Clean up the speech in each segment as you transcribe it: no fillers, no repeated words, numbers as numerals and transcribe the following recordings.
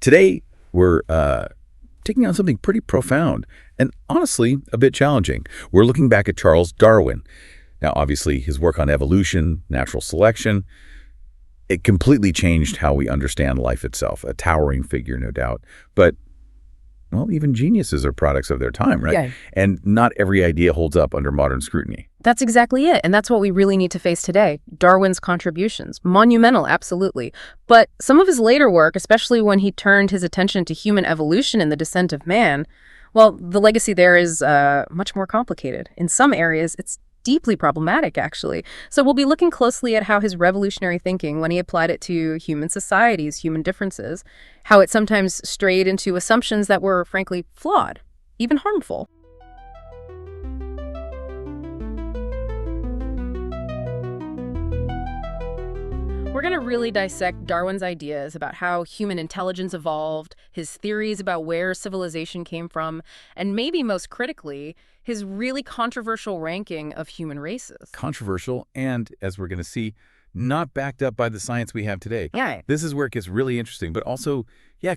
Today, we're taking on something pretty profound and honestly a bit challenging. We're looking back at Charles Darwin. Now, obviously, his work on evolution, natural selection, it completely changed how we understand life itself. A towering figure, no doubt. But, well, even geniuses are products of their time, right? Yeah. And not every idea holds up under modern scrutiny. That's exactly it, and that's what we really need to face today. Darwin's contributions. Monumental, absolutely. But some of his later work, especially when he turned his attention to human evolution and the descent of man, well, the legacy there is much more complicated. In some areas, it's deeply problematic, actually. So we'll be looking closely at how his revolutionary thinking, when he applied it to human societies, human differences, how it sometimes strayed into assumptions that were, frankly, flawed, even harmful. We're going to really dissect Darwin's ideas about how human intelligence evolved, his theories about where civilization came from, and maybe most critically, his really controversial ranking of human races. Controversial and, as we're going to see, not backed up by the science we have today. Yeah. This is where it gets really interesting, but also,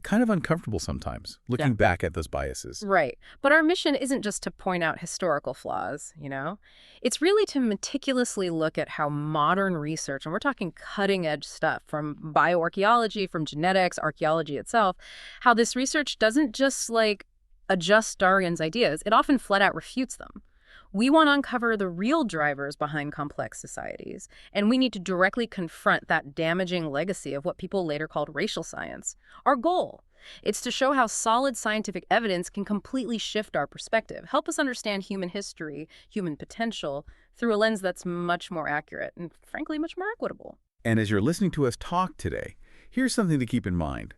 kind of uncomfortable sometimes, looking back at those biases. Right. But our mission isn't just to point out historical flaws, you know? It's really to meticulously look at how modern research, and we're talking cutting-edge stuff, from bioarchaeology, from genetics, archaeology itself, how this research doesn't just, adjust Darwin's ideas. It often flat-out refutes them. We want to uncover the real drivers behind complex societies, and we need to directly confront that damaging legacy of what people later called racial science. Our goal, it's to show how solid scientific evidence can completely shift our perspective, help us understand human history, human potential, through a lens that's much more accurate and, frankly, much more equitable. And as you're listening to us talk today, here's something to keep in mind.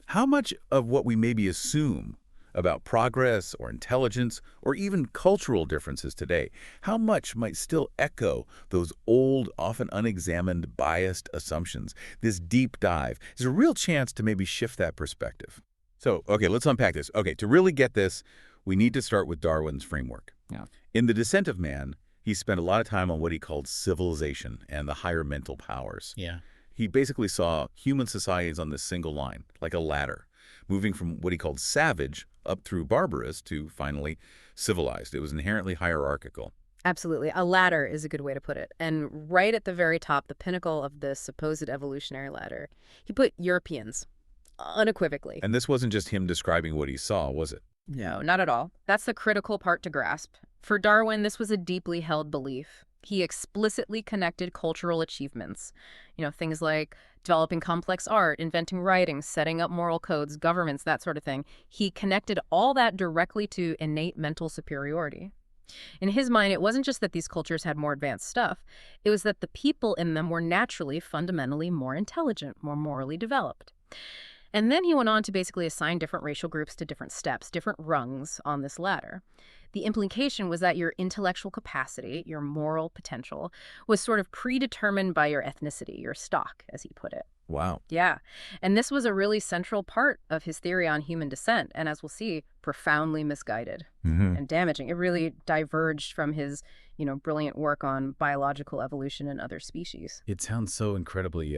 How much of what we maybe assume about progress or intelligence or even cultural differences today, how much might still echo those old, often unexamined, biased assumptions? This deep dive is a real chance to maybe shift that perspective. So, okay, let's unpack this. Okay, to really get this, we need to start with Darwin's framework. Yeah. In The Descent of Man, he spent a lot of time on what he called civilization and the higher mental powers. Yeah. He basically saw human societies on this single line, like a ladder, moving from what he called savage up through barbarous to finally civilized. It was inherently hierarchical. Absolutely. A ladder is a good way to put it. And right at the very top, the pinnacle of this supposed evolutionary ladder, he put Europeans, unequivocally. And this wasn't just him describing what he saw, was it? No, not at all. That's the critical part to grasp. For Darwin, this was a deeply held belief. He explicitly connected cultural achievements, things like developing complex art, inventing writing, setting up moral codes, governments, that sort of thing. He connected all that directly to innate mental superiority. In his mind, it wasn't just that these cultures had more advanced stuff. It was that the people in them were naturally, fundamentally more intelligent, more morally developed. And then he went on to basically assign different racial groups to different steps, different rungs on this ladder. The implication was that your intellectual capacity, your moral potential, was sort of predetermined by your ethnicity, your stock, as he put it. Wow. Yeah. And this was a really central part of his theory on human descent, and as we'll see, profoundly misguided and damaging. It really diverged from his, brilliant work on biological evolution and other species. It sounds so incredibly,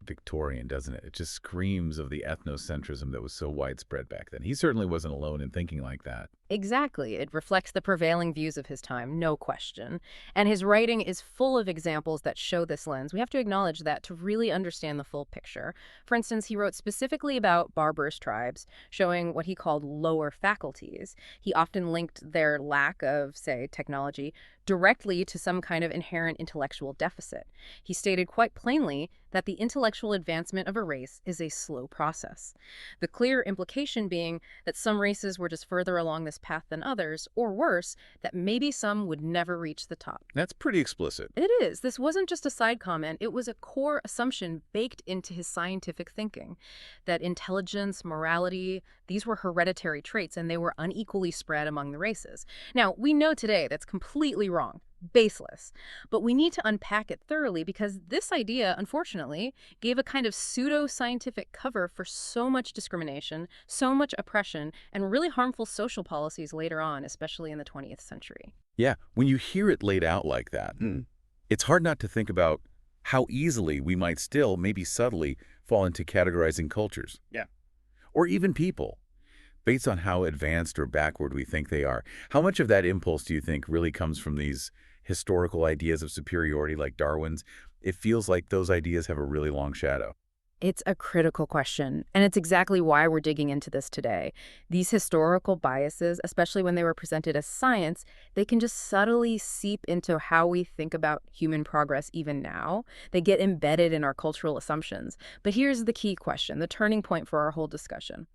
Victorian, doesn't it? It just screams of the ethnocentrism that was so widespread back then. He certainly wasn't alone in thinking like that. Exactly. It reflects the prevailing views of his time, no question. And his writing is full of examples that show this lens. We have to acknowledge that to really understand the full picture. For instance, he wrote specifically about barbarous tribes, showing what he called lower faculties. He often linked their lack of, say, technology directly to some kind of inherent intellectual deficit. He stated quite plainly that the intellectual advancement of a race is a slow process. The clear implication being that some races were just further along this path than others, or worse, that maybe some would never reach the top. That's pretty explicit. It is. This wasn't just a side comment. It was a core assumption baked into his scientific thinking, that intelligence, morality, these were hereditary traits, and they were unequally spread among the races. Now, we know today that's completely wrong, baseless, but we need to unpack it thoroughly because this idea, unfortunately, gave a kind of pseudo-scientific cover for so much discrimination, so much oppression, and really harmful social policies later on, especially in the 20th century. Yeah, when you hear it laid out like that, it's hard not to think about how easily we might still, maybe subtly, fall into categorizing cultures. Yeah. Or even people, based on how advanced or backward we think they are. How much of that impulse do you think really comes from these historical ideas of superiority like Darwin's? It feels like those ideas have a really long shadow. It's a critical question, and it's exactly why we're digging into this today. These historical biases, especially when they were presented as science, they can just subtly seep into how we think about human progress even now. They get embedded in our cultural assumptions. But here's the key question, the turning point for our whole discussion.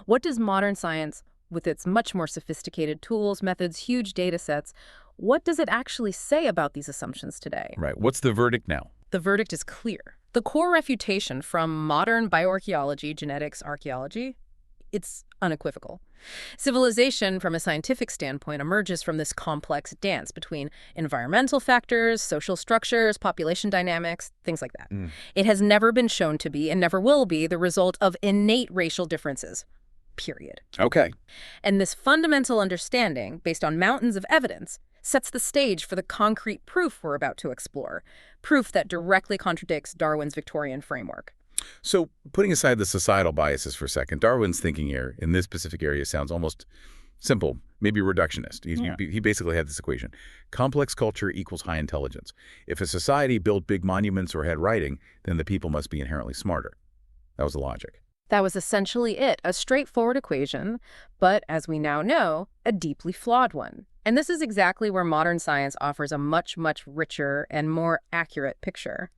What does modern science, with its much more sophisticated tools, methods, huge data sets, what does it actually say about these assumptions today? Right. What's the verdict now? The verdict is clear. The core refutation from modern bioarchaeology, genetics, archaeology, it's unequivocal. Civilization, from a scientific standpoint, emerges from this complex dance between environmental factors, social structures, population dynamics, things like that. It has never been shown to be, and never will be, the result of innate racial differences, period. Okay. And this fundamental understanding, based on mountains of evidence, sets the stage for the concrete proof we're about to explore, proof that directly contradicts Darwin's Victorian framework. So putting aside the societal biases for a second, Darwin's thinking here in this specific area sounds almost simple, maybe reductionist. He basically had this equation. Complex culture equals high intelligence. If a society built big monuments or had writing, then the people must be inherently smarter. That was the logic. That was essentially it, a straightforward equation, but as we now know, a deeply flawed one. And this is exactly where modern science offers a much, much richer and more accurate picture.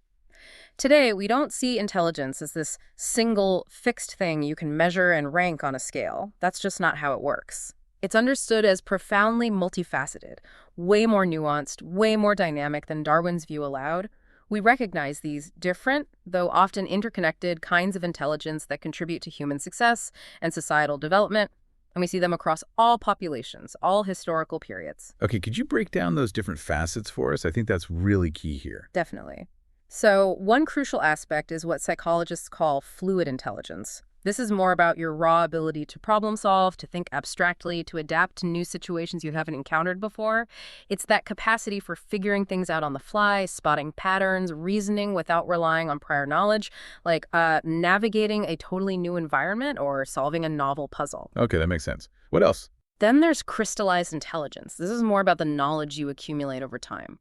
Today, we don't see intelligence as this single, fixed thing you can measure and rank on a scale. That's just not how it works. It's understood as profoundly multifaceted, way more nuanced, way more dynamic than Darwin's view allowed. We recognize these different, though often interconnected, kinds of intelligence that contribute to human success and societal development, and we see them across all populations, all historical periods. Okay, could you break down those different facets for us? I think that's really key here. Definitely. So one crucial aspect is what psychologists call fluid intelligence. This is more about your raw ability to problem solve, to think abstractly, to adapt to new situations you haven't encountered before. It's that capacity for figuring things out on the fly, spotting patterns, reasoning without relying on prior knowledge, like navigating a totally new environment or solving a novel puzzle. Okay, that makes sense. What else? Then there's crystallized intelligence. This is more about the knowledge you accumulate over time.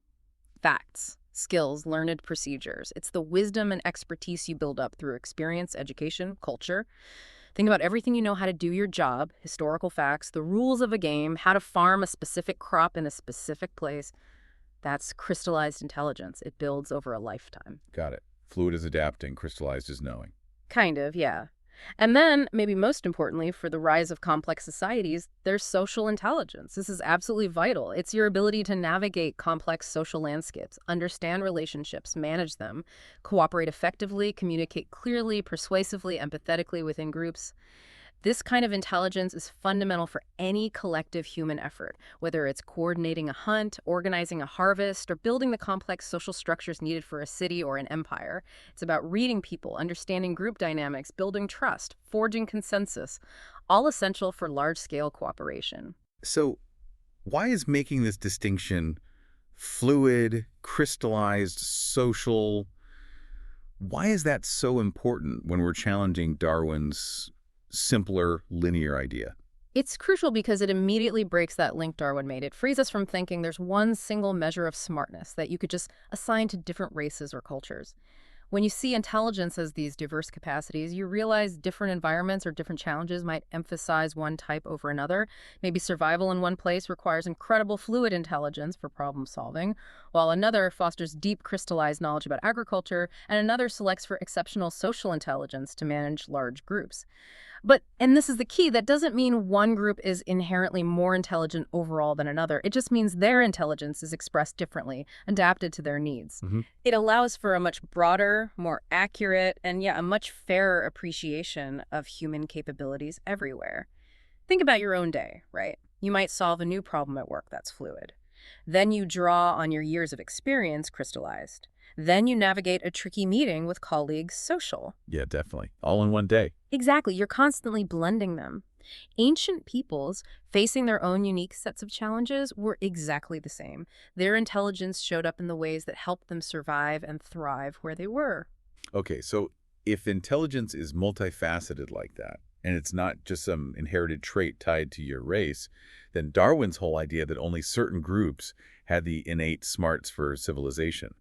Facts, skills, learned procedures. It's the wisdom and expertise you build up through experience, education, culture. Think about everything you know how to do your job, historical facts, the rules of a game, how to farm a specific crop in a specific place. That's crystallized intelligence. It builds over a lifetime. Got it. Fluid is adapting, crystallized is knowing. Kind of, yeah. And then, maybe most importantly, for the rise of complex societies, there's social intelligence. This is absolutely vital. It's your ability to navigate complex social landscapes, understand relationships, manage them, cooperate effectively, communicate clearly, persuasively, empathetically within groups. This kind of intelligence is fundamental for any collective human effort, whether it's coordinating a hunt, organizing a harvest, or building the complex social structures needed for a city or an empire. It's about reading people, understanding group dynamics, building trust, forging consensus, all essential for large-scale cooperation. So why is making this distinction fluid, crystallized, social, why is that so important when we're challenging Darwin's simpler, linear idea? It's crucial because it immediately breaks that link Darwin made. It frees us from thinking there's one single measure of smartness that you could just assign to different races or cultures. When you see intelligence as these diverse capacities, you realize different environments or different challenges might emphasize one type over another. Maybe survival in one place requires incredible fluid intelligence for problem solving, while another fosters deep crystallized knowledge about agriculture, and another selects for exceptional social intelligence to manage large groups. But, and this is the key, that doesn't mean one group is inherently more intelligent overall than another. It just means their intelligence is expressed differently, adapted to their needs. It allows for a much broader, more accurate, and a much fairer appreciation of human capabilities everywhere. Think about your own day, right? You might solve a new problem at work that's fluid. Then you draw on your years of experience, crystallized. Then you navigate a tricky meeting with colleagues, social. Yeah, definitely. All in one day. Exactly. You're constantly blending them. Ancient peoples, facing their own unique sets of challenges, were exactly the same. Their intelligence showed up in the ways that helped them survive and thrive where they were. Okay, so if intelligence is multifaceted like that, and it's not just some inherited trait tied to your race, then Darwin's whole idea that only certain groups had the innate smarts for civilization,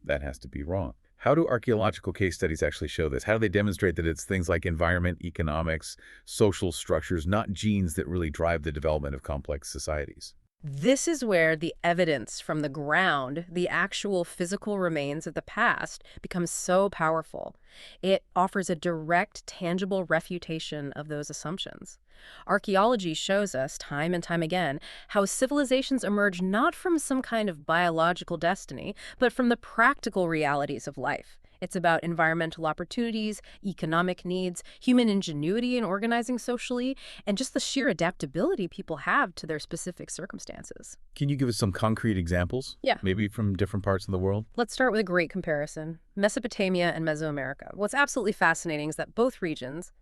that has to be wrong. How do archaeological case studies actually show this? How do they demonstrate that it's things like environment, economics, social structures, not genes that really drive the development of complex societies? This is where the evidence from the ground, the actual physical remains of the past, becomes so powerful. It offers a direct, tangible refutation of those assumptions. Archaeology shows us, time and time again, how civilizations emerge not from some kind of biological destiny, but from the practical realities of life. It's about environmental opportunities, economic needs, human ingenuity in organizing socially, and just the sheer adaptability people have to their specific circumstances. Can you give us some concrete examples? Yeah. Maybe from different parts of the world? Let's start with a great comparison. Mesopotamia and Mesoamerica. What's absolutely fascinating is that both regions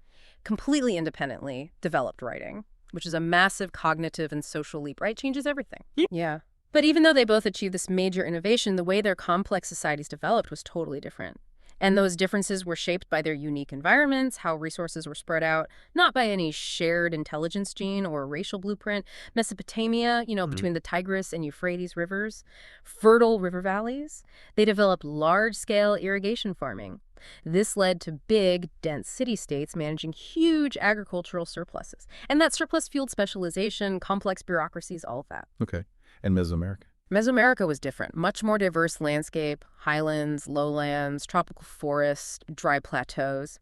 completely independently developed writing, which is a massive cognitive and social leap, right? Changes everything. Yeah. But even though they both achieved this major innovation, the way their complex societies developed was totally different. And those differences were shaped by their unique environments, how resources were spread out, not by any shared intelligence gene or racial blueprint. Mesopotamia, between the Tigris and Euphrates rivers, fertile river valleys, they developed large-scale irrigation farming. This led to big, dense city-states managing huge agricultural surpluses. And that surplus fueled specialization, complex bureaucracies, all of that. Okay. And Mesoamerica? Mesoamerica was different. Much more diverse landscape, highlands, lowlands, tropical forests, dry plateaus.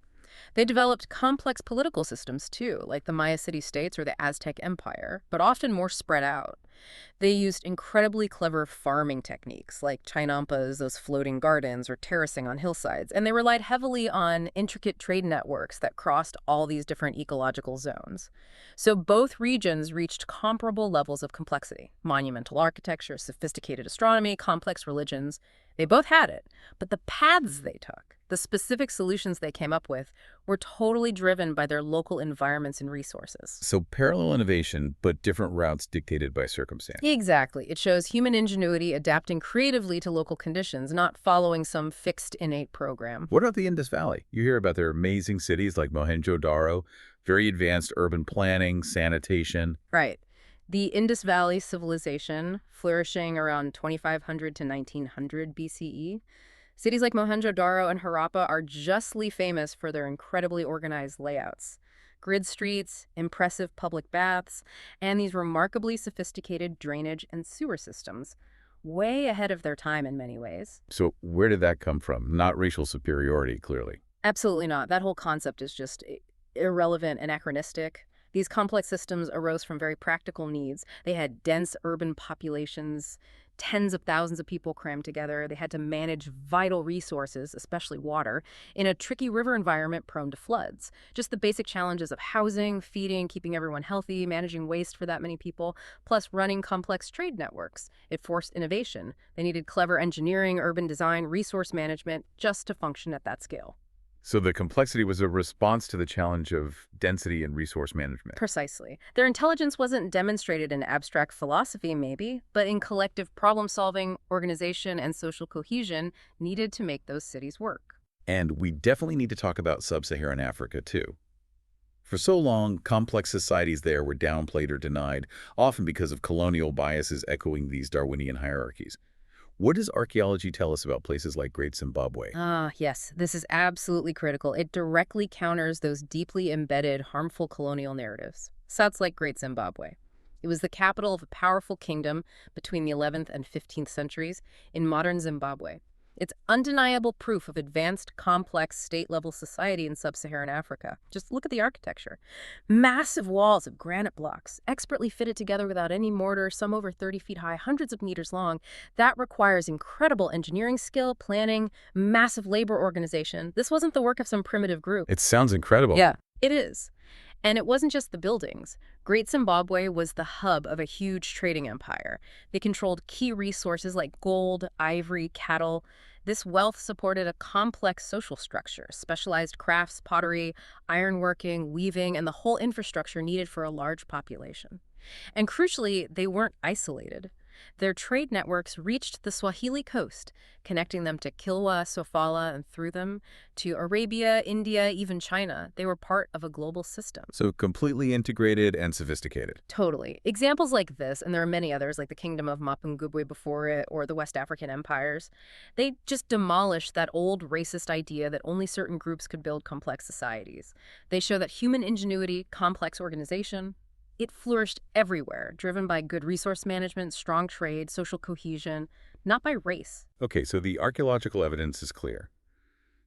They developed complex political systems, too, like the Maya city-states or the Aztec Empire, but often more spread out. They used incredibly clever farming techniques, like chinampas, those floating gardens, or terracing on hillsides, and they relied heavily on intricate trade networks that crossed all these different ecological zones. So both regions reached comparable levels of complexity: monumental architecture, sophisticated astronomy, complex religions. They both had it, but the paths they took, the specific solutions they came up with, were totally driven by their local environments and resources. So parallel innovation, but different routes dictated by circumstance. Exactly. It shows human ingenuity adapting creatively to local conditions, not following some fixed innate program. What about the Indus Valley? You hear about their amazing cities like Mohenjo-Daro, very advanced urban planning, sanitation. Right. The Indus Valley civilization, flourishing around 2500 to 1900 BCE. Cities like Mohenjo-Daro and Harappa are justly famous for their incredibly organized layouts. Grid streets, impressive public baths, and these remarkably sophisticated drainage and sewer systems, way ahead of their time in many ways. So where did that come from? Not racial superiority, clearly. Absolutely not. That whole concept is just irrelevant, anachronistic. These complex systems arose from very practical needs. They had dense urban populations, tens of thousands of people crammed together. They had to manage vital resources, especially water, in a tricky river environment prone to floods. Just the basic challenges of housing, feeding, keeping everyone healthy, managing waste for that many people, plus running complex trade networks. It forced innovation. They needed clever engineering, urban design, resource management, just to function at that scale. So the complexity was a response to the challenge of density and resource management. Precisely. Their intelligence wasn't demonstrated in abstract philosophy, maybe, but in collective problem-solving, organization, and social cohesion needed to make those cities work. And we definitely need to talk about sub-Saharan Africa, too. For so long, complex societies there were downplayed or denied, often because of colonial biases echoing these Darwinian hierarchies. What does archaeology tell us about places like Great Zimbabwe? Yes, this is absolutely critical. It directly counters those deeply embedded, harmful colonial narratives. Sites like Great Zimbabwe. It was the capital of a powerful kingdom between the 11th and 15th centuries in modern Zimbabwe. It's undeniable proof of advanced, complex, state-level society in sub-Saharan Africa. Just look at the architecture. Massive walls of granite blocks, expertly fitted together without any mortar, some over 30 feet high, hundreds of meters long. That requires incredible engineering skill, planning, massive labor organization. This wasn't the work of some primitive group. It sounds incredible. Yeah, it is. And it wasn't just the buildings. Great Zimbabwe was the hub of a huge trading empire. They controlled key resources like gold, ivory, cattle. This wealth supported a complex social structure, specialized crafts, pottery, ironworking, weaving, and the whole infrastructure needed for a large population. And crucially, they weren't isolated. Their trade networks reached the Swahili coast, connecting them to Kilwa, Sofala, and through them to Arabia, India, even China. They were part of a global system. So completely integrated and sophisticated. Totally. Examples like this, and there are many others, like the Kingdom of Mapungubwe before it, or the West African empires, they just demolished that old racist idea that only certain groups could build complex societies. They show that human ingenuity, complex organization, it flourished everywhere, driven by good resource management, strong trade, social cohesion, not by race. Okay, so the archaeological evidence is clear.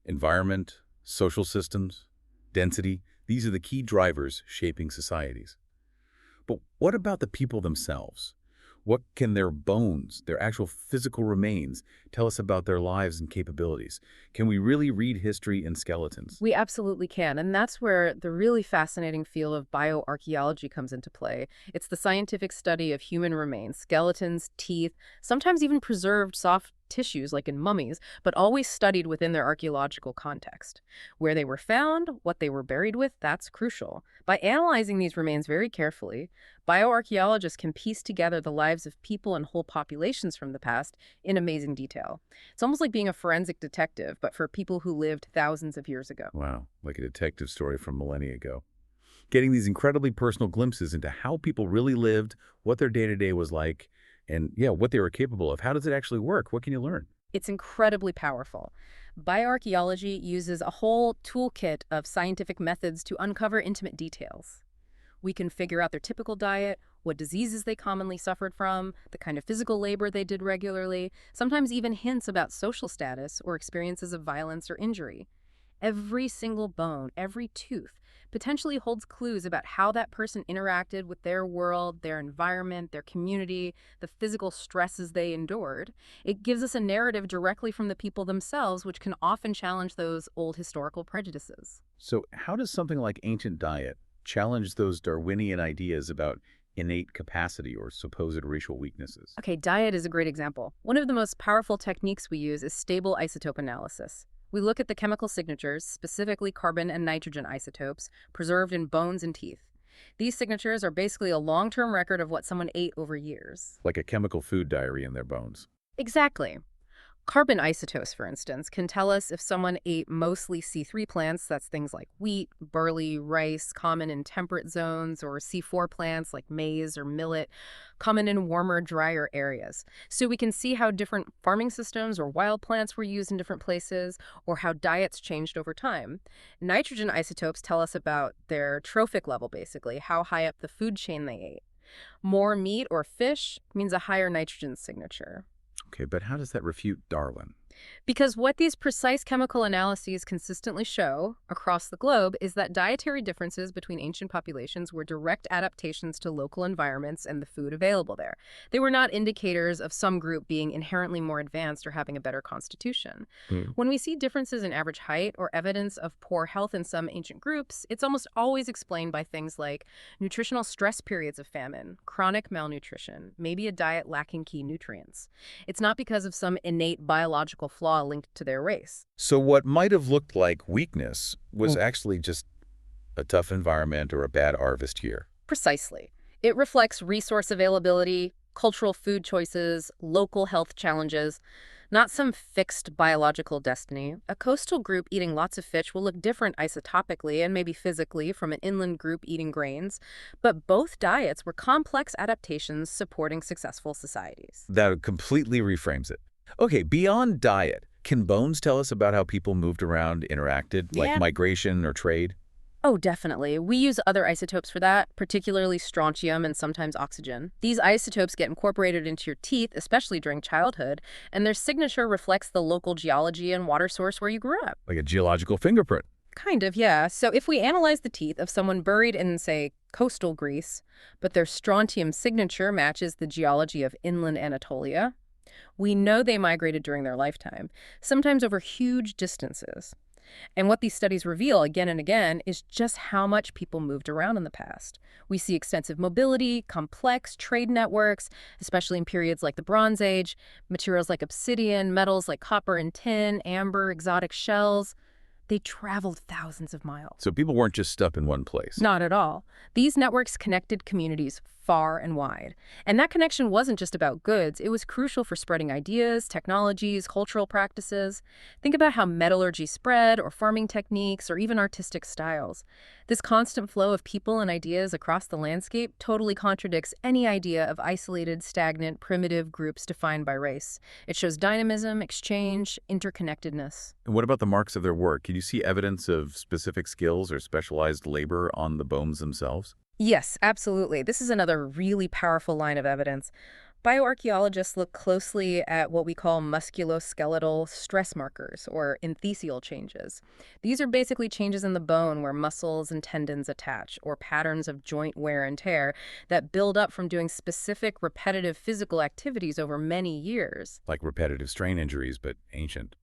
Environment, social systems, density, these are the key drivers shaping societies. But what about the people themselves? What can their bones, their actual physical remains, tell us about their lives and capabilities? Can we really read history in skeletons? We absolutely can, and that's where the really fascinating field of bioarchaeology comes into play. It's the scientific study of human remains, skeletons, teeth, sometimes even preserved soft tissues like in mummies, but always studied within their archaeological context. Where they were found, what they were buried with, that's crucial. By analyzing these remains very carefully, bioarchaeologists can piece together the lives of people and whole populations from the past in amazing detail. It's almost like being a forensic detective, but for people who lived thousands of years ago. Wow, like a detective story from millennia ago. Getting these incredibly personal glimpses into how people really lived, what their day-to-day was like, and yeah, what they were capable of. How does it actually work? What can you learn? It's incredibly powerful. Bioarchaeology uses a whole toolkit of scientific methods to uncover intimate details. We can figure out their typical diet, what diseases they commonly suffered from, the kind of physical labor they did regularly, sometimes even hints about social status or experiences of violence or injury. Every single bone, every tooth, potentially holds clues about how that person interacted with their world, their environment, their community, the physical stresses they endured. It gives us a narrative directly from the people themselves, which can often challenge those old historical prejudices. So how does something like ancient diet challenge those Darwinian ideas about innate capacity or supposed racial weaknesses? Okay, diet is a great example. One of the most powerful techniques we use is stable isotope analysis. We look at the chemical signatures, specifically carbon and nitrogen isotopes, preserved in bones and teeth. These signatures are basically a long-term record of what someone ate over years. Like a chemical food diary in their bones. Exactly. Carbon isotopes, for instance, can tell us if someone ate mostly C3 plants, that's things like wheat, barley, rice, common in temperate zones, or C4 plants like maize or millet, common in warmer, drier areas. So we can see how different farming systems or wild plants were used in different places, or how diets changed over time. Nitrogen isotopes tell us about their trophic level, basically, how high up the food chain they ate. More meat or fish means a higher nitrogen signature. Okay, but how does that refute Darwin? Because what these precise chemical analyses consistently show across the globe is that dietary differences between ancient populations were direct adaptations to local environments and the food available there. They were not indicators of some group being inherently more advanced or having a better constitution. When we see differences in average height or evidence of poor health in some ancient groups, it's almost always explained by things like nutritional stress periods of famine, chronic malnutrition, maybe a diet lacking key nutrients. It's not because of some innate biological flaw linked to their race. So what might have looked like weakness was actually just a tough environment or a bad harvest year. Precisely. It reflects resource availability, cultural food choices, local health challenges, not some fixed biological destiny. A coastal group eating lots of fish will look different isotopically and maybe physically from an inland group eating grains, but both diets were complex adaptations supporting successful societies. That completely reframes it. Okay, beyond diet, can bones tell us about how people moved around, interacted, like migration or trade? Oh, definitely. We use other isotopes for that, particularly strontium and sometimes oxygen. These isotopes get incorporated into your teeth, especially during childhood, and their signature reflects the local geology and water source where you grew up. Like a geological fingerprint. Kind of, yeah. So if we analyze the teeth of someone buried in, say, coastal Greece, but their strontium signature matches the geology of inland Anatolia, we know they migrated during their lifetime, sometimes over huge distances. And what these studies reveal again and again is just how much people moved around in the past. We see extensive mobility, complex trade networks, especially in periods like the Bronze Age, materials like obsidian, metals like copper and tin, amber, exotic shells. They traveled thousands of miles. So people weren't just stuck in one place. Not at all. These networks connected communities far and wide. And that connection wasn't just about goods. It was crucial for spreading ideas, technologies, cultural practices. Think about how metallurgy spread, or farming techniques, or even artistic styles. This constant flow of people and ideas across the landscape totally contradicts any idea of isolated, stagnant, primitive groups defined by race. It shows dynamism, exchange, interconnectedness. And what about the marks of their work? Can you see evidence of specific skills or specialized labor on the bones themselves? Yes, absolutely. This is another really powerful line of evidence. Bioarchaeologists look closely at what we call musculoskeletal stress markers, or enthesial changes. These are basically changes in the bone where muscles and tendons attach, or patterns of joint wear and tear that build up from doing specific repetitive physical activities over many years. Like repetitive strain injuries, but ancient.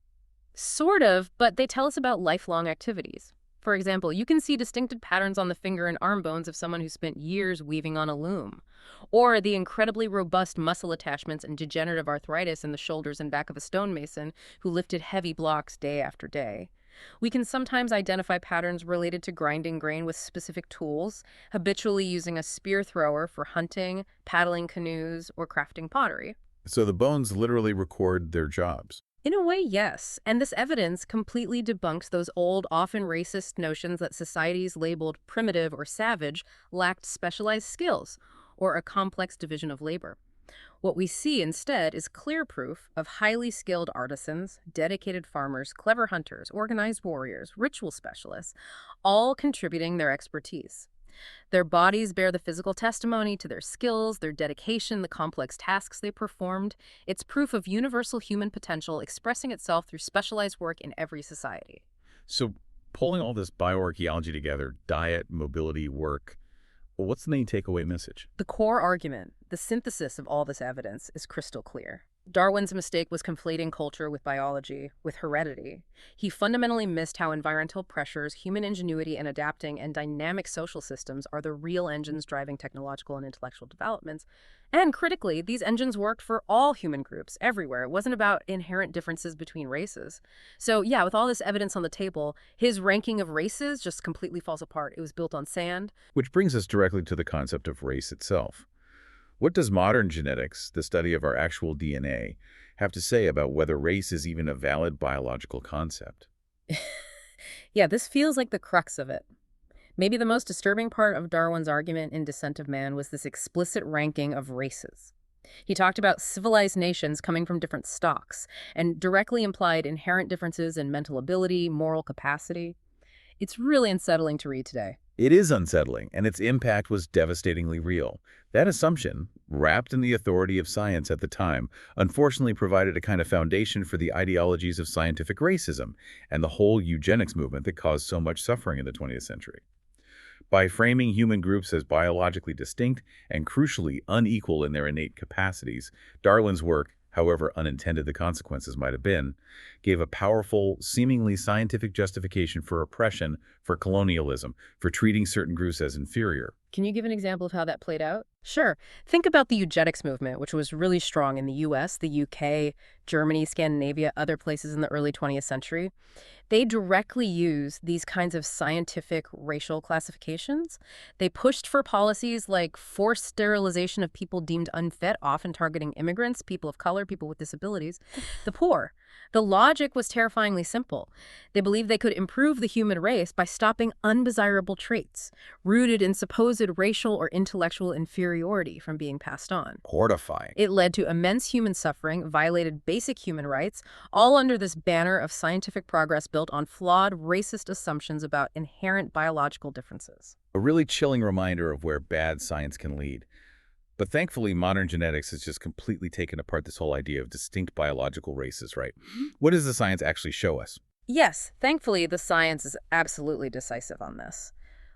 Sort of, but they tell us about lifelong activities. For example, you can see distinctive patterns on the finger and arm bones of someone who spent years weaving on a loom. Or the incredibly robust muscle attachments and degenerative arthritis in the shoulders and back of a stonemason who lifted heavy blocks day after day. We can sometimes identify patterns related to grinding grain with specific tools, habitually using a spear thrower for hunting, paddling canoes, or crafting pottery. So the bones literally record their jobs. In a way, yes. And this evidence completely debunks those old, often racist notions that societies labeled primitive or savage lacked specialized skills or a complex division of labor. What we see instead is clear proof of highly skilled artisans, dedicated farmers, clever hunters, organized warriors, ritual specialists, all contributing their expertise. Their bodies bear the physical testimony to their skills, their dedication, the complex tasks they performed. It's proof of universal human potential expressing itself through specialized work in every society. So pulling all this bioarchaeology together, diet, mobility, work, well, what's the main takeaway message? The core argument, the synthesis of all this evidence, is crystal clear. Darwin's mistake was conflating culture with biology, with heredity. He fundamentally missed how environmental pressures, human ingenuity in adapting, and dynamic social systems are the real engines driving technological and intellectual developments. And critically, these engines worked for all human groups, everywhere. It wasn't about inherent differences between races. So yeah, with all this evidence on the table, his ranking of races just completely falls apart. It was built on sand. Which brings us directly to the concept of race itself. What does modern genetics, the study of our actual DNA, have to say about whether race is even a valid biological concept? Yeah, this feels like the crux of it. Maybe the most disturbing part of Darwin's argument in Descent of Man was this explicit ranking of races. He talked about civilized nations coming from different stocks and directly implied inherent differences in mental ability, moral capacity. It's really unsettling to read today. It is unsettling, and its impact was devastatingly real. That assumption, wrapped in the authority of science at the time, unfortunately provided a kind of foundation for the ideologies of scientific racism and the whole eugenics movement that caused so much suffering in the 20th century. By framing human groups as biologically distinct and crucially unequal in their innate capacities, Darwin's work, however unintended the consequences might have been, gave a powerful, seemingly scientific justification for oppression, for colonialism, for treating certain groups as inferior. Can you give an example of how that played out? Sure. Think about the eugenics movement, which was really strong in the US, the UK, Germany, Scandinavia, other places in the early 20th century. They directly used these kinds of scientific racial classifications. They pushed for policies like forced sterilization of people deemed unfit, often targeting immigrants, people of color, people with disabilities, the poor. The logic was terrifyingly simple. They believed they could improve the human race by stopping undesirable traits, rooted in supposed racial or intellectual inferiority from being passed on. Horrifying. It led to immense human suffering, violated basic human rights, all under this banner of scientific progress built on flawed, racist assumptions about inherent biological differences. A really chilling reminder of where bad science can lead. But thankfully, modern genetics has just completely taken apart this whole idea of distinct biological races, right? What does the science actually show us? Yes, thankfully, the science is absolutely decisive on this.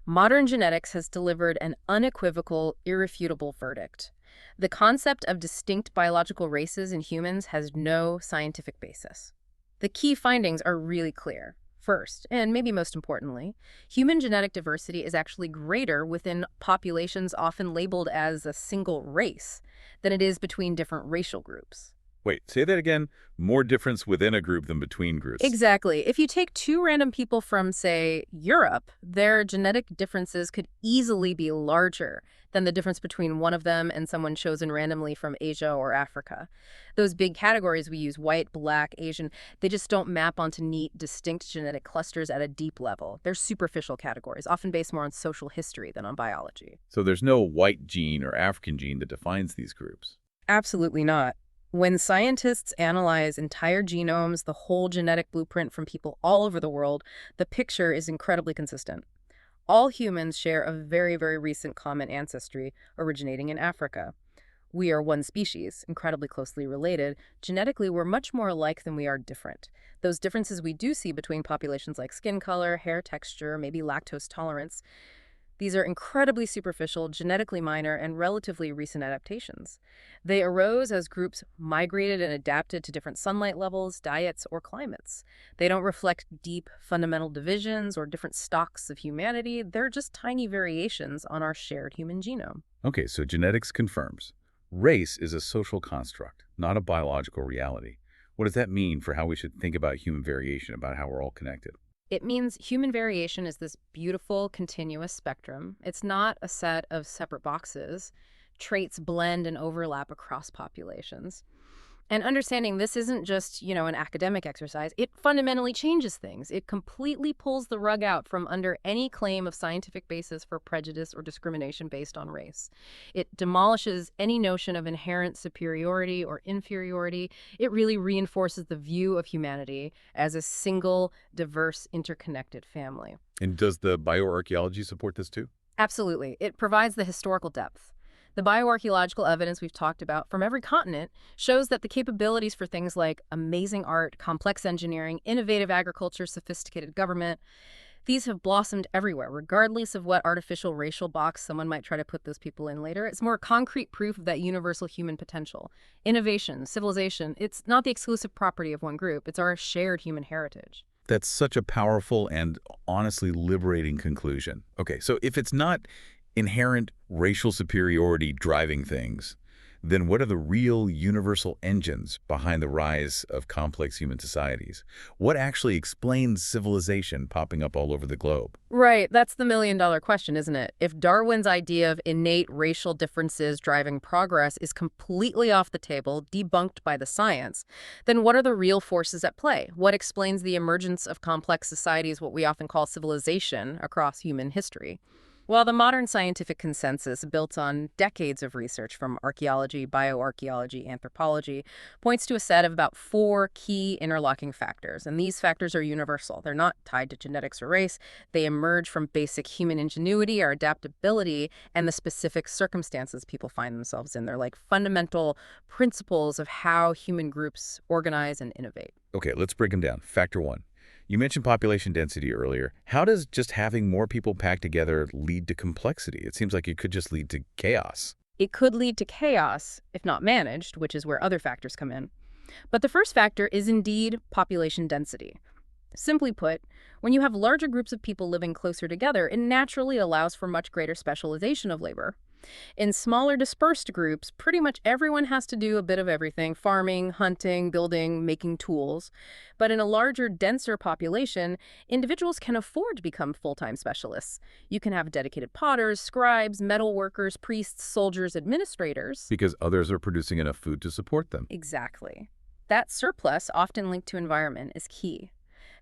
Modern genetics has delivered an unequivocal, irrefutable verdict. The concept of distinct biological races in humans has no scientific basis. The key findings are really clear. First, and maybe most importantly, human genetic diversity is actually greater within populations often labeled as a single race than it is between different racial groups. Wait, say that again. More difference within a group than between groups. Exactly. If you take two random people from, say, Europe, their genetic differences could easily be larger than the difference between one of them and someone chosen randomly from Asia or Africa. Those big categories we use, white, black, Asian, they just don't map onto neat, distinct genetic clusters at a deep level. They're superficial categories, often based more on social history than on biology. So there's no white gene or African gene that defines these groups. Absolutely not. When scientists analyze entire genomes, the whole genetic blueprint from people all over the world, the picture is incredibly consistent. All humans share a very, very recent common ancestry originating in Africa. We are one species, incredibly closely related. Genetically, we're much more alike than we are different. Those differences we do see between populations like skin color, hair texture, maybe lactose tolerance, these are incredibly superficial, genetically minor, and relatively recent adaptations. They arose as groups migrated and adapted to different sunlight levels, diets, or climates. They don't reflect deep, fundamental divisions or different stocks of humanity. They're just tiny variations on our shared human genome. Okay, so genetics confirms. Race is a social construct, not a biological reality. What does that mean for how we should think about human variation, about how we're all connected? It means human variation is this beautiful, continuous spectrum. It's not a set of separate boxes. Traits blend and overlap across populations. And understanding this isn't just, an academic exercise. It fundamentally changes things. It completely pulls the rug out from under any claim of scientific basis for prejudice or discrimination based on race. It demolishes any notion of inherent superiority or inferiority. It really reinforces the view of humanity as a single, diverse, interconnected family. And does the bioarchaeology support this too? Absolutely. It provides the historical depth. The bioarchaeological evidence we've talked about from every continent shows that the capabilities for things like amazing art, complex engineering, innovative agriculture, sophisticated government, these have blossomed everywhere, regardless of what artificial racial box someone might try to put those people in later. It's more concrete proof of that universal human potential. Innovation, civilization, it's not the exclusive property of one group. It's our shared human heritage. That's such a powerful and honestly liberating conclusion. Okay, so if it's not inherent racial superiority driving things, then what are the real universal engines behind the rise of complex human societies? What actually explains civilization popping up all over the globe? Right, that's the million-dollar question, isn't it? If Darwin's idea of innate racial differences driving progress is completely off the table, debunked by the science, then what are the real forces at play? What explains the emergence of complex societies, what we often call civilization, across human history? Well, the modern scientific consensus, built on decades of research from archaeology, bioarchaeology, anthropology, points to a set of about 4 key interlocking factors. And these factors are universal. They're not tied to genetics or race. They emerge from basic human ingenuity, our adaptability, and the specific circumstances people find themselves in. They're like fundamental principles of how human groups organize and innovate. Okay, let's break them down. Factor 1. You mentioned population density earlier. How does just having more people packed together lead to complexity? It seems like it could just lead to chaos. It could lead to chaos if not managed, which is where other factors come in. But the first factor is indeed population density. Simply put, when you have larger groups of people living closer together, it naturally allows for much greater specialization of labor. In smaller dispersed groups, pretty much everyone has to do a bit of everything: farming, hunting, building, making tools. But in a larger, denser population, individuals can afford to become full-time specialists. You can have dedicated potters, scribes, metal workers, priests, soldiers, administrators. Because others are producing enough food to support them. Exactly. That surplus, often linked to environment, is key.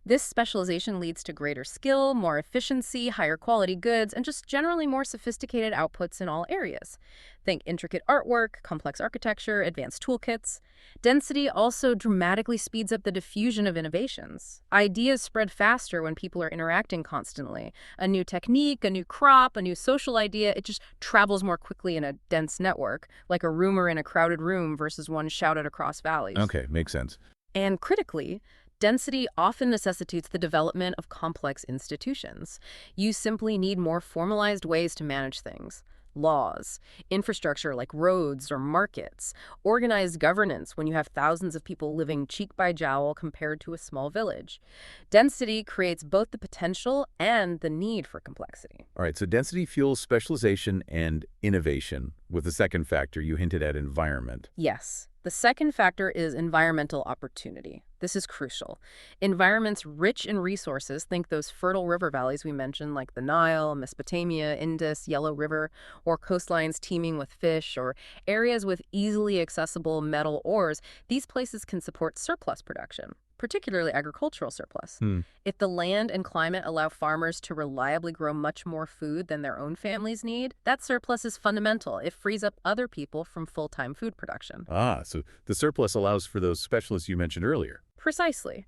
This specialization leads to greater skill, more efficiency, higher quality goods, and just generally more sophisticated outputs in all areas. Think intricate artwork, complex architecture, advanced toolkits. Density also dramatically speeds up the diffusion of innovations. Ideas spread faster when people are interacting constantly. A new technique, a new crop, a new social idea, it just travels more quickly in a dense network, like a rumor in a crowded room versus one shouted across valleys. Okay, makes sense. And critically, density often necessitates the development of complex institutions. You simply need more formalized ways to manage things. Laws, infrastructure like roads or markets, organized governance when you have thousands of people living cheek by jowl compared to a small village. Density creates both the potential and the need for complexity. All right, so density fuels specialization and innovation, with the second factor you hinted at, environment. Yes. The second factor is environmental opportunity. This is crucial. Environments rich in resources, think those fertile river valleys we mentioned like the Nile, Mesopotamia, Indus, Yellow River, or coastlines teeming with fish, or areas with easily accessible metal ores, these places can support surplus production, particularly agricultural surplus. If the land and climate allow farmers to reliably grow much more food than their own families need, that surplus is fundamental. It frees up other people from full-time food production. So the surplus allows for those specialists you mentioned earlier. Precisely.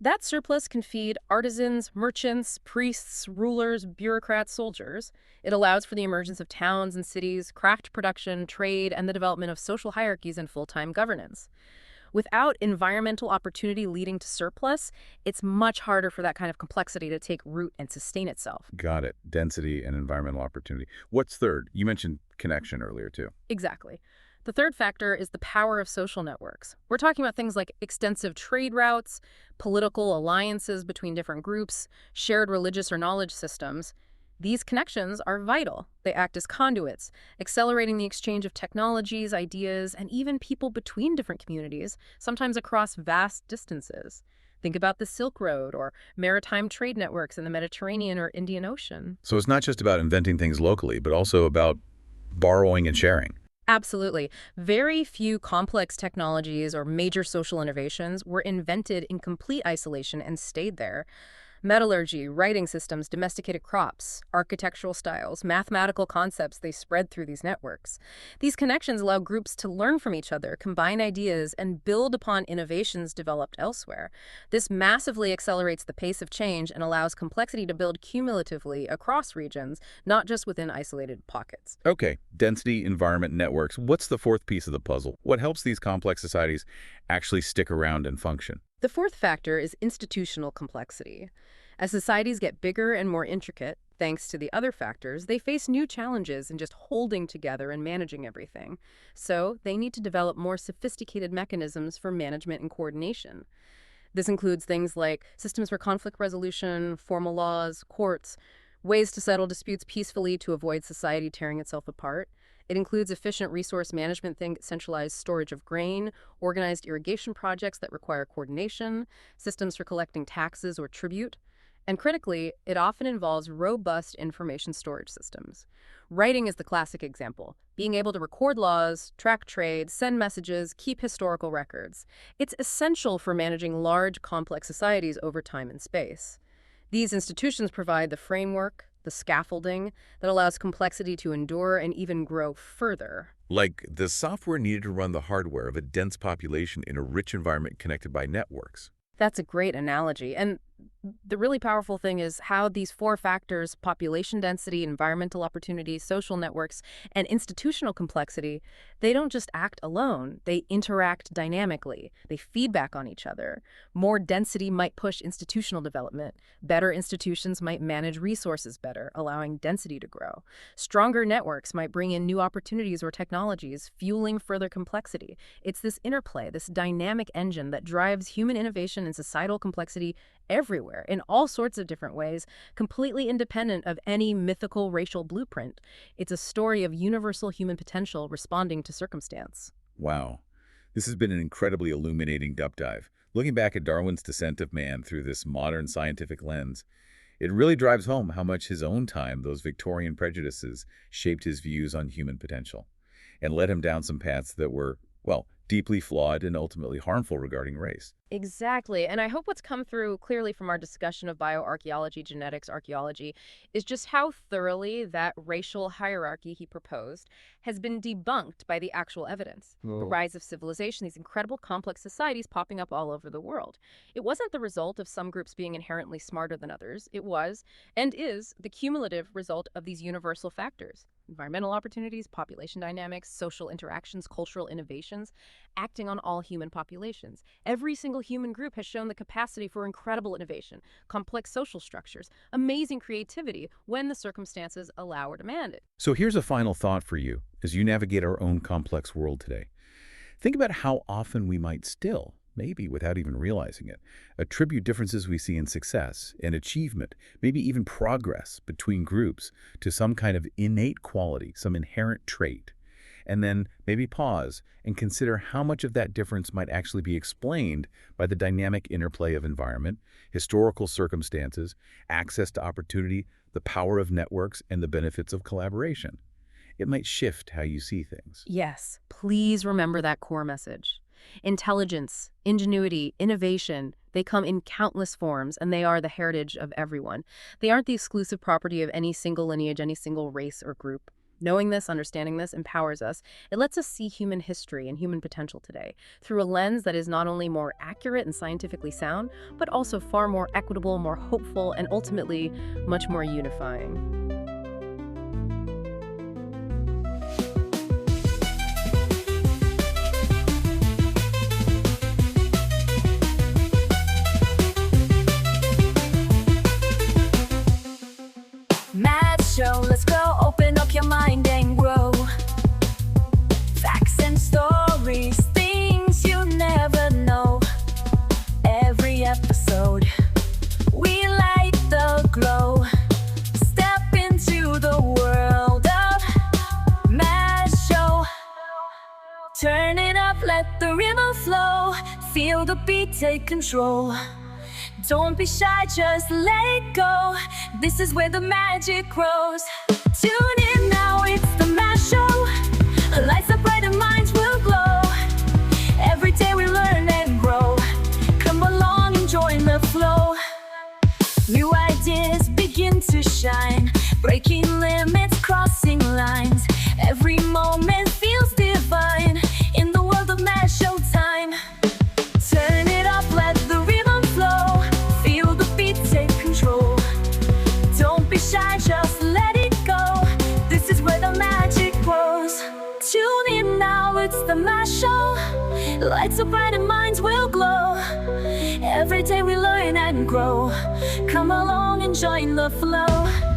That surplus can feed artisans, merchants, priests, rulers, bureaucrats, soldiers. It allows for the emergence of towns and cities, craft production, trade, and the development of social hierarchies and full-time governance. Without environmental opportunity leading to surplus, it's much harder for that kind of complexity to take root and sustain itself. Got it. Density and environmental opportunity. What's third? You mentioned connection earlier, too. Exactly. The third factor is the power of social networks. We're talking about things like extensive trade routes, political alliances between different groups, shared religious or knowledge systems. These connections are vital. They act as conduits, accelerating the exchange of technologies, ideas, and even people between different communities, sometimes across vast distances. Think about the Silk Road or maritime trade networks in the Mediterranean or Indian Ocean. So it's not just about inventing things locally, but also about borrowing and sharing. Absolutely. Very few complex technologies or major social innovations were invented in complete isolation and stayed there. Metallurgy, writing systems, domesticated crops, architectural styles, mathematical concepts, they spread through these networks. These connections allow groups to learn from each other, combine ideas, and build upon innovations developed elsewhere. This massively accelerates the pace of change and allows complexity to build cumulatively across regions, not just within isolated pockets. Okay, density, environment, networks. What's the fourth piece of the puzzle? What helps these complex societies actually stick around and function? The fourth factor is institutional complexity. As societies get bigger and more intricate, thanks to the other factors, they face new challenges in just holding together and managing everything. So they need to develop more sophisticated mechanisms for management and coordination. This includes things like systems for conflict resolution, formal laws, courts, ways to settle disputes peacefully to avoid society tearing itself apart. It includes efficient resource management, centralized storage of grain, organized irrigation projects that require coordination, systems for collecting taxes or tribute. And critically, it often involves robust information storage systems. Writing is the classic example, being able to record laws, track trade, send messages, keep historical records. It's essential for managing large, complex societies over time and space. These institutions provide the framework, the scaffolding that allows complexity to endure and even grow further. Like the software needed to run the hardware of a dense population in a rich environment connected by networks. That's a great analogy. And the really powerful thing is how these four factors, population density, environmental opportunity, social networks, and institutional complexity, they don't just act alone. They interact dynamically. They feed back on each other. More density might push institutional development. Better institutions might manage resources better, allowing density to grow. Stronger networks might bring in new opportunities or technologies, fueling further complexity. It's this interplay, this dynamic engine that drives human innovation and societal complexity everywhere, in all sorts of different ways, completely independent of any mythical racial blueprint. It's a story of universal human potential responding to circumstance. Wow. This has been an incredibly illuminating deep dive. Looking back at Darwin's descent of man through this modern scientific lens, it really drives home how much his own time, those Victorian prejudices, shaped his views on human potential and led him down some paths that were, well, deeply flawed and ultimately harmful regarding race. Exactly. And I hope what's come through clearly from our discussion of bioarchaeology, genetics, archaeology, is just how thoroughly that racial hierarchy he proposed has been debunked by the actual evidence. The rise of civilization, these incredible complex societies popping up all over the world. It wasn't the result of some groups being inherently smarter than others. It was, and is, the cumulative result of these universal factors. Environmental opportunities, population dynamics, social interactions, cultural innovations, acting on all human populations. Every single human group has shown the capacity for incredible innovation, complex social structures, amazing creativity when the circumstances allow or demand it. So here's a final thought for you as you navigate our own complex world today. Think about how often we might still, maybe without even realizing it, attribute differences we see in success and achievement, maybe even progress between groups to some kind of innate quality, some inherent trait. And then maybe pause and consider how much of that difference might actually be explained by the dynamic interplay of environment, historical circumstances, access to opportunity, the power of networks, and the benefits of collaboration. It might shift how you see things. Yes, please remember that core message. Intelligence, ingenuity, innovation, they come in countless forms, and they are the heritage of everyone. They aren't the exclusive property of any single lineage, any single race or group. Knowing this, understanding this, empowers us. It lets us see human history and human potential today through a lens that is not only more accurate and scientifically sound, but also far more equitable, more hopeful, and ultimately much more unifying. Show, let's go, open up your mind and grow. Facts and stories, things you never know. Every episode, we light the glow. Step into the world of Mass Show. Turn it up, let the rhythm flow. Feel the beat, take control. Don't be shy, just let it go. This is where the magic grows. Tune in now, it's the Mass Show. Lights up bright and minds will glow. Every day we learn and grow. Come along and join the flow. New ideas begin to shine. Breaking limits, crossing lines. Every moment feels divine. In the world of Mass Show time. Turn it up, let the rhythm flow. Feel the beat, take control. Don't be shy, just let it go. This is where the magic grows. Tune in now, it's the Mass Show. Lights up bright and minds will glow. Every day we learn and grow. Come along and join the flow.